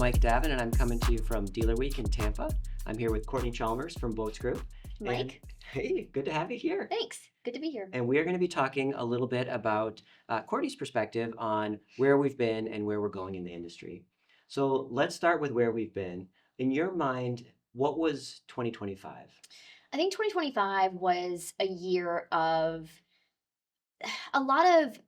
Mike Davin, and I'm coming to you from Dealer Week in Tampa. I'm here with Courtney Chalmers from Boats Group. Mike, And hey, good to have you here. thanks. Good to be here. And we are going to be talking a little bit about Courtney's perspective on where we've been and where we're going in the industry. So let's start with where we've been. In your mind, what was 2025? I think 2025 was a year of a lot of,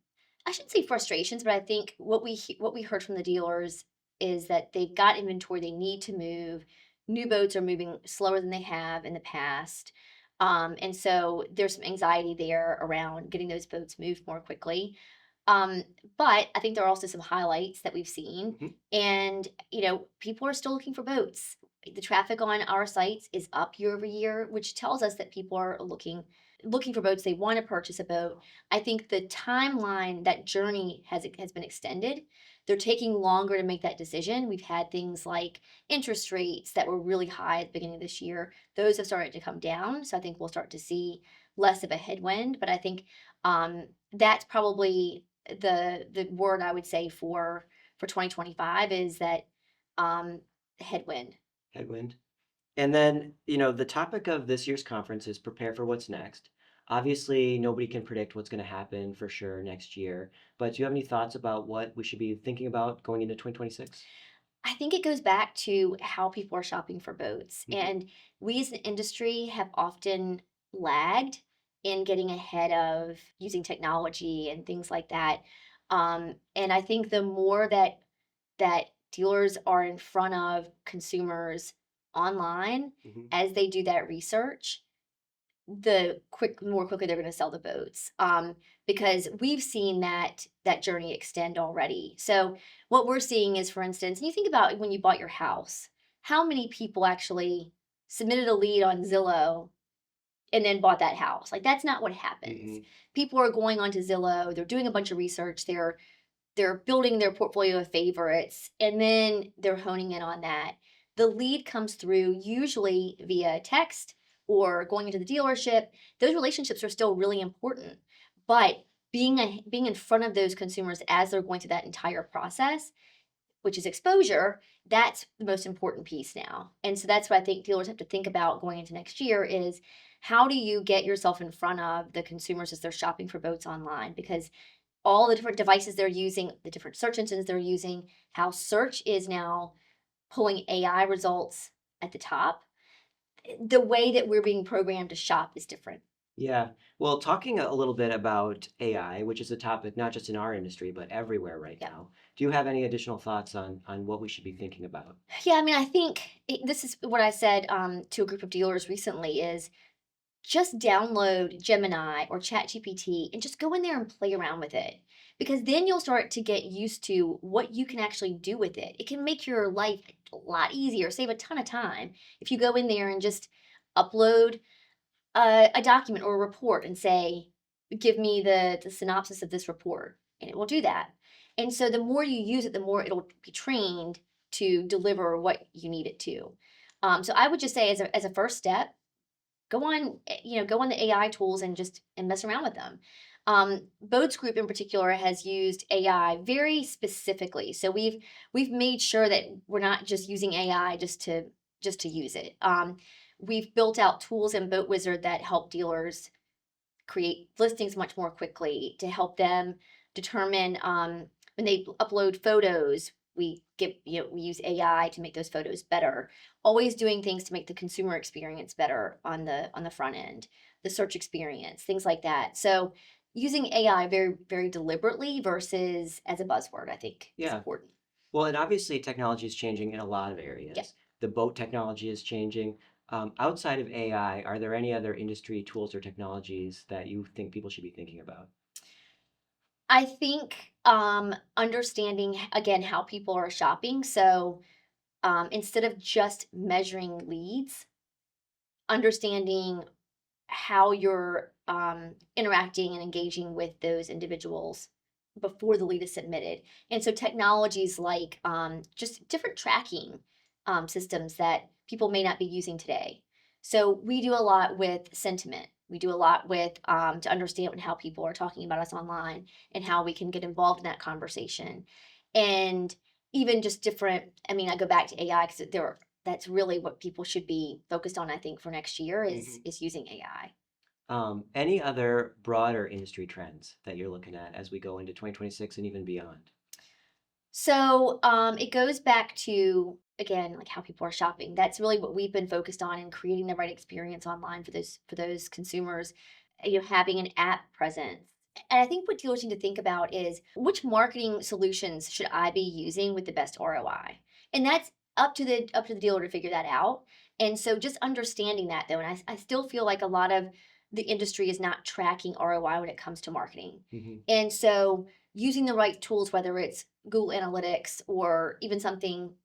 I shouldn't say frustrations, but I think what we heard from the dealers is that they've got inventory they need to move. New boats are moving slower than they have in the past. And so there's some anxiety there around getting those boats moved more quickly. Um, but I think there are also some highlights that we've seen. Mhm. And, people are still looking for boats. The traffic on our sites is up year over year, which tells us that people are looking for boats. They want to purchase a boat. I think the timeline, that journey has been extended. They're taking longer to make that decision. We've had things like interest rates that were really high at the beginning of this year. Those have started to come down. So I think we'll start to see less of a headwind. But I think that's probably the word I would say for 2025 is that headwind. Headwind. And then, the topic of this year's conference is prepare for what's next. Obviously, nobody can predict what's going to happen for sure next year, but do you have any thoughts about what we should be thinking about going into 2026? I think it goes back to how people are shopping for boats. Mhm. And we as an industry have often lagged in getting ahead of using technology and things like that. And I think the more that dealers are in front of consumers online Mhm. as they do that research, the more quickly they're going to sell the boats, because we've seen that journey extend already. So what we're seeing is, for instance, and you think about when you bought your house, how many people actually submitted a lead on Zillow and then bought that house? Like, that's not what happens. Mhm. People are going onto Zillow, they're doing a bunch of research, they're building their portfolio of favorites, and then they're honing in on that. The lead comes through usually via text or going into the dealership. Those relationships are still really important, but being in front of those consumers as they're going through that entire process, which is exposure, that's the most important piece now. And so that's what I think dealers have to think about going into next year is how do you get yourself in front of the consumers as they're shopping for boats online? Because all the different devices they're using, the different search engines they're using, how search is now pulling AI results at the top. The way that we're being programmed to shop is different. Yeah. Well, talking a little bit about AI, which is a topic not just in our industry, but everywhere right Yeah. now, do you have any additional thoughts on what we should be thinking about? Yeah, I mean, I think this is what I said to a group of dealers recently is just download Gemini or ChatGPT and just go in there and play around with it. Because then you'll start to get used to what you can actually do with it. It can make your life a lot easier, save a ton of time if you go in there and just upload a document or a report and say, give me the synopsis of this report, and it will do that. And so the more you use it, the more it'll be trained to deliver what you need it to. So I would just say as a first step, go on the AI tools and just and mess around with them. Boats Group in particular has used AI very specifically. So we've made sure that we're not just using AI just to use it. We've built out tools in Boat Wizard that help dealers create listings much more quickly to help them determine when they upload photos. We use AI to make those photos better. Always doing things to make the consumer experience better on the front end, the search experience, things like that. So using AI very very deliberately versus as a buzzword, I think is Yeah. important. Well, and obviously technology is changing in a lot of Yeah. areas. The boat technology is changing. Outside of AI, are there any other industry tools or technologies that you think people should be thinking about? I think understanding again how people are shopping. So instead of just measuring leads, understanding how you're interacting and engaging with those individuals before the lead is submitted. And so technologies like just different tracking systems that people may not be using today. So we do a lot with sentiment. We do a lot with to understand how people are talking about us online and how we can get involved in that conversation. And even just different. I mean, I go back to AI because that's really what people should be focused on, I think, for next year Hmm. is using AI. Any other broader industry trends that you're looking at as we go into 2026 and even beyond? So it goes back to again like how people are shopping. That's really what we've been focused on in creating the right experience online for those consumers. Having an app presence. And I think what dealers need to think about is which marketing solutions should I be using with the best ROI, and that's up to the dealer to figure that out. And so just understanding that though, and I still feel like a lot of the industry is not tracking ROI when it comes to marketing, Hmm. and so using the right tools, whether it's Google Analytics or even something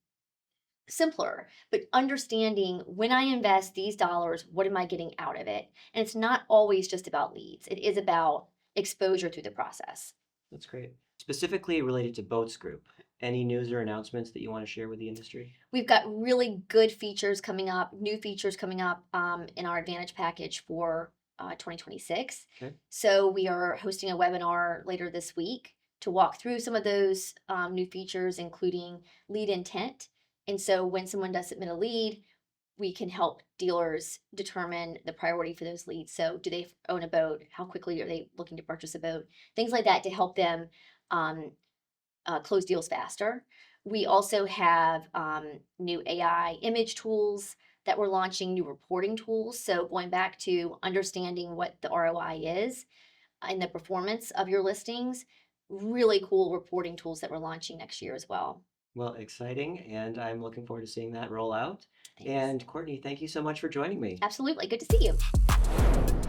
simpler, but understanding when I invest these dollars, what am I getting out of it? And it's not always just about leads, it is about exposure through the process. That's great. Specifically related to Boats Group, any news or announcements that you want to share with the industry? We've got really good features coming up, new features coming up in our Advantage package for 2026. Okay. So we are hosting a webinar later this week to walk through some of those new features, including lead intent. And so when someone does submit a lead, we can help dealers determine the priority for those leads. So, do they own a boat? How quickly are they looking to purchase a boat? Things like that to help them um, close deals faster. We also have new AI image tools that we're launching, new reporting tools. So, going back to understanding what the ROI is and the performance of your listings, really cool reporting tools that we're launching next year as well. Well, exciting, and I'm looking forward to seeing that roll out. Thanks. And Courtney, thank you so much for joining me. Absolutely. Good to see you.